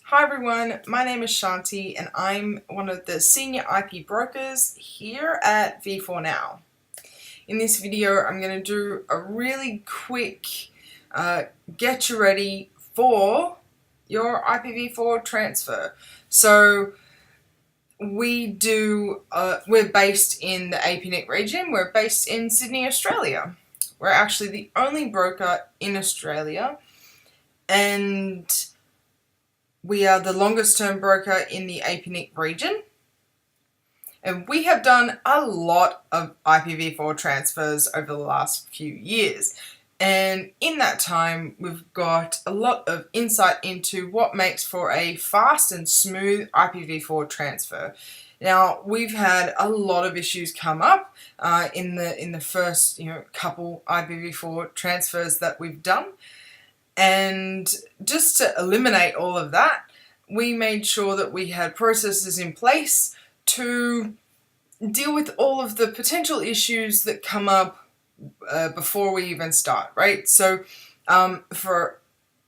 Hi everyone, my name is Shanti and I'm one of the senior IP brokers here at V4Now. In this video I'm going to do a really quick get you ready for your IPv4 transfer. So we're based in the APNIC region, we're based in Sydney, Australia. We're actually the only broker in Australia, and we are the longest term broker in the APNIC region, and we have done a lot of IPv4 transfers over the last few years. And in that time, we've got a lot of insight into what makes for a fast and smooth IPv4 transfer. Now, we've had a lot of issues come up in the first couple IPv4 transfers that we've done. And just to eliminate all of that, we made sure that we had processes in place to deal with all of the potential issues that come up before we even start, right? So for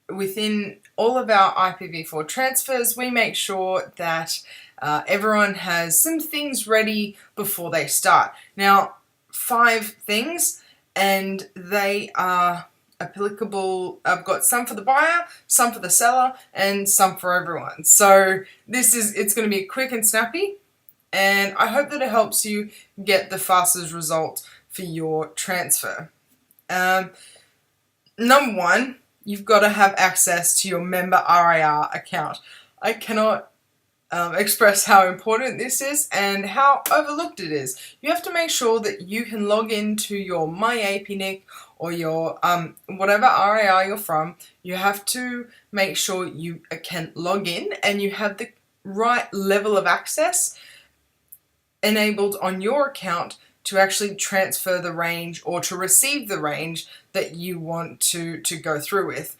within all of our IPv4 transfers, we make sure that everyone has some things ready before they start. Now, 5 things, and they are applicable. I've got some for the buyer, some for the seller, and some for everyone. So it's going to be quick and snappy, and I hope that it helps you get the fastest result for your transfer. Number 1, you've got to have access to your member RIR account. I cannot express how important this is and how overlooked it is. You have to make sure that you can log into your MyAPNIC or your whatever RIR you're from. You have to make sure you can log in and you have the right level of access enabled on your account to actually transfer the range or to receive the range that you want to go through with.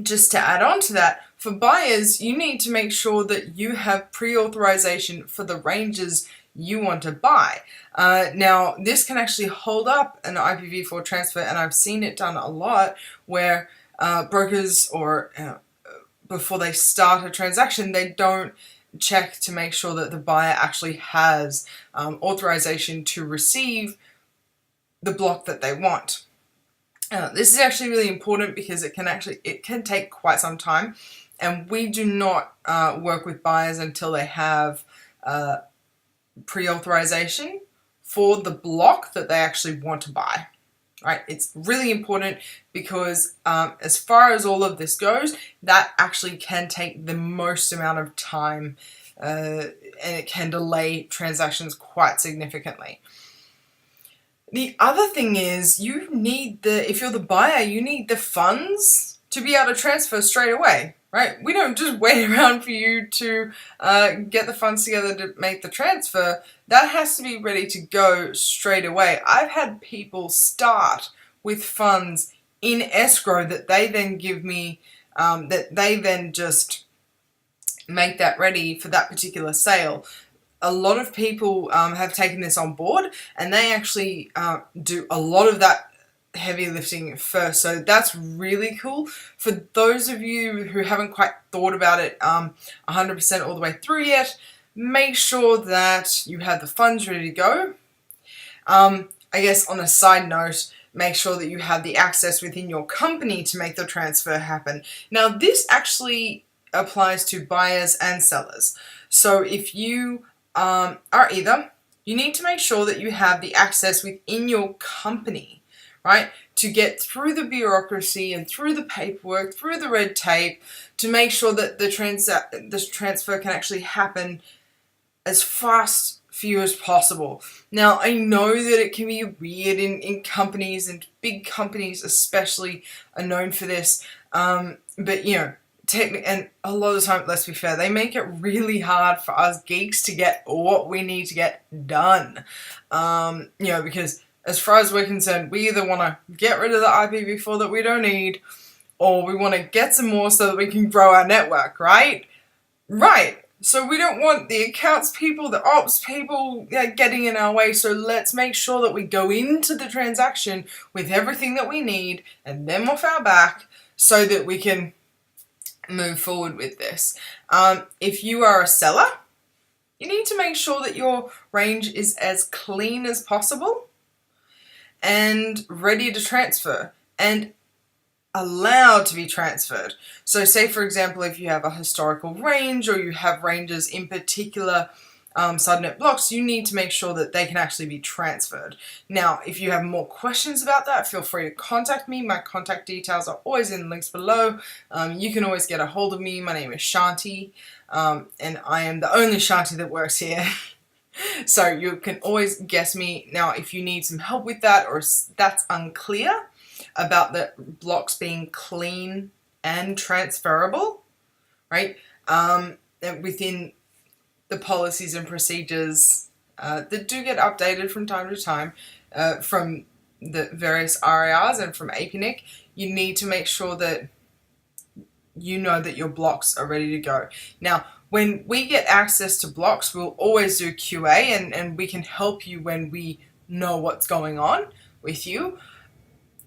Just to add on to that, for buyers, you need to make sure that you have pre-authorization for the ranges you want to buy. Now, this can actually hold up an IPv4 transfer, and I've seen it done a lot where brokers or before they start a transaction, they don't check to make sure that the buyer actually has authorization to receive the block that they want. This is actually really important because it can take quite some time, and we do not work with buyers until they have pre-authorization for the block that they actually want to buy. Right? It's really important because as far as all of this goes, that actually can take the most amount of time, and it can delay transactions quite significantly. The other thing is if you're the buyer, you need the funds to be able to transfer straight away, right? We don't just wait around for you to get the funds together to make the transfer. That has to be ready to go straight away. I've had people start with funds in escrow that they then give me, that they then just make that ready for that particular sale. A lot of people have taken this on board, and they actually do a lot of that heavy lifting first. So that's really cool. For those of you who haven't quite thought about it 100% all the way through yet, make sure that you have the funds ready to go. I guess on a side note, make sure that you have the access within your company to make the transfer happen. Now, this actually applies to buyers and sellers. So if you are either, you need to make sure that you have the access within your company, right, to get through the bureaucracy and through the paperwork, through the red tape, to make sure that the transfer can actually happen as fast for you as possible. Now, I know that it can be weird in companies, and big companies especially are known for this, but and a lot of the time, let's be fair, they make it really hard for us geeks to get what we need to get done. Because as far as we're concerned, we either want to get rid of the IPv4 that we don't need, or we want to get some more so that we can grow our network, right? Right. So we don't want the accounts people, the ops people getting in our way. So let's make sure that we go into the transaction with everything that we need and them off our back so that we can move forward with this. If you are a seller, you need to make sure that your range is as clean as possible and ready to transfer and allowed to be transferred. So say for example, if you have a historical range or you have ranges in particular subnet blocks, you need to make sure that they can actually be transferred. Now, if you have more questions about that, feel free to contact me. My contact details are always in the links below. You can always get a hold of me. My name is Shanti, and I am the only Shanti that works here. So you can always guess me. Now, if you need some help with that or that's unclear about the blocks being clean and transferable, right? Within the policies and procedures that do get updated from time to time from the various RARs and from APNIC, you need to make sure that you know that your blocks are ready to go. Now, when we get access to blocks, we'll always do QA and we can help you when we know what's going on with you.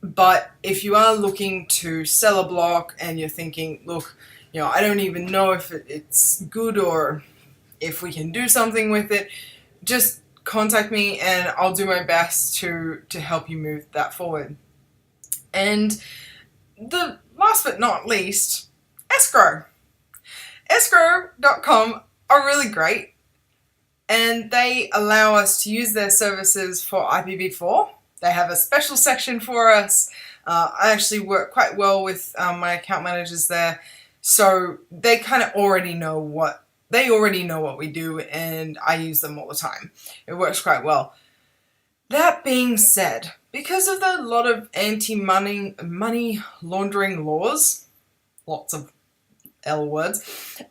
But if you are looking to sell a block and you're thinking, look, I don't even know if it's good or if we can do something with it, just contact me and I'll do my best to help you move that forward. And the last but not least, Escrow. Escrow.com are really great and they allow us to use their services for IPv4. They have a special section for us. I actually work quite well with my account managers there, so they kind of already know what we do, and I use them all the time. It works quite well. That being said, because of the lot of money laundering laws, lots of L words,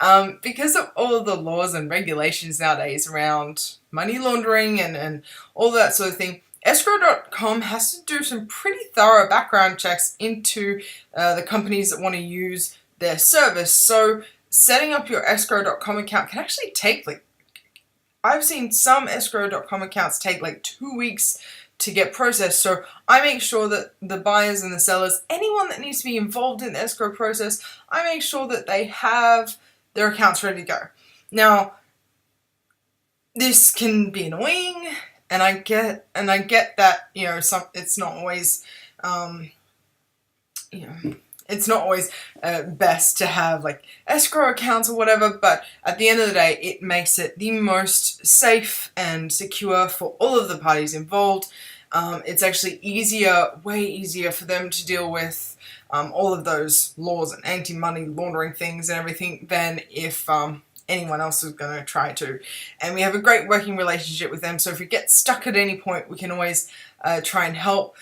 because of all of the laws and regulations nowadays around money laundering and all that sort of thing, Escrow.com has to do some pretty thorough background checks into the companies that want to use their service. So setting up your Escrow.com account can actually take I've seen some Escrow.com accounts take 2 weeks to get processed. So I make sure that the buyers and the sellers, anyone that needs to be involved in the escrow process, I make sure that they have their accounts ready to go. Now, this can be annoying. And I get that, it's not always, it's not always best to have escrow accounts or whatever, but at the end of the day, it makes it the most safe and secure for all of the parties involved. It's actually way easier for them to deal with all of those laws and anti-money laundering things and everything than if anyone else is going to try to. And we have a great working relationship with them, so if you get stuck at any point, we can always try and help.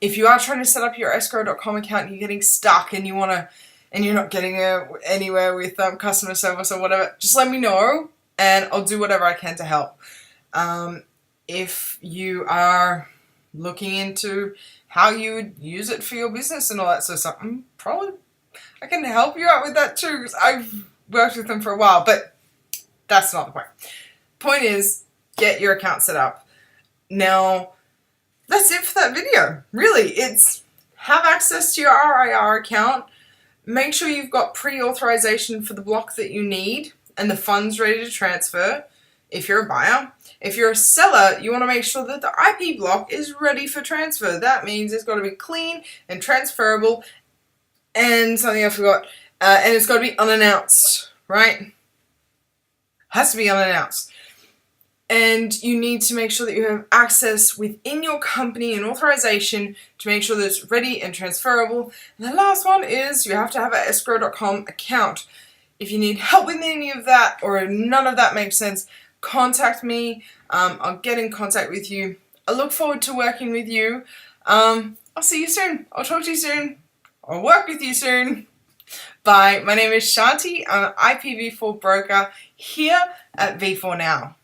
If you are trying to set up your Escrow.com account and you're getting stuck and you're not getting anywhere with customer service or whatever, just let me know and I'll do whatever I can to help. If you are looking into how you would use it for your business and all that sort of stuff, I can help you out with that too, because I've worked with them for a while, but that's not the point. Point is, get your account set up. Now, that's it for that video. Really, it's have access to your RIR account, make sure you've got pre-authorization for the block that you need and the funds ready to transfer if you're a buyer. If you're a seller, you want to make sure that the IP block is ready for transfer. That means it's got to be clean and transferable, and something I forgot, and it's got to be unannounced, right? Has to be unannounced. And you need to make sure that you have access within your company and authorization to make sure that it's ready and transferable. And the last one is you have to have an Escrow.com account. If you need help with any of that or none of that makes sense, contact me. I'll get in contact with you. I look forward to working with you. I'll see you soon. I'll talk to you soon. I'll work with you soon. Bye. My name is Shanti. I'm an IPv4 broker here at V4Now.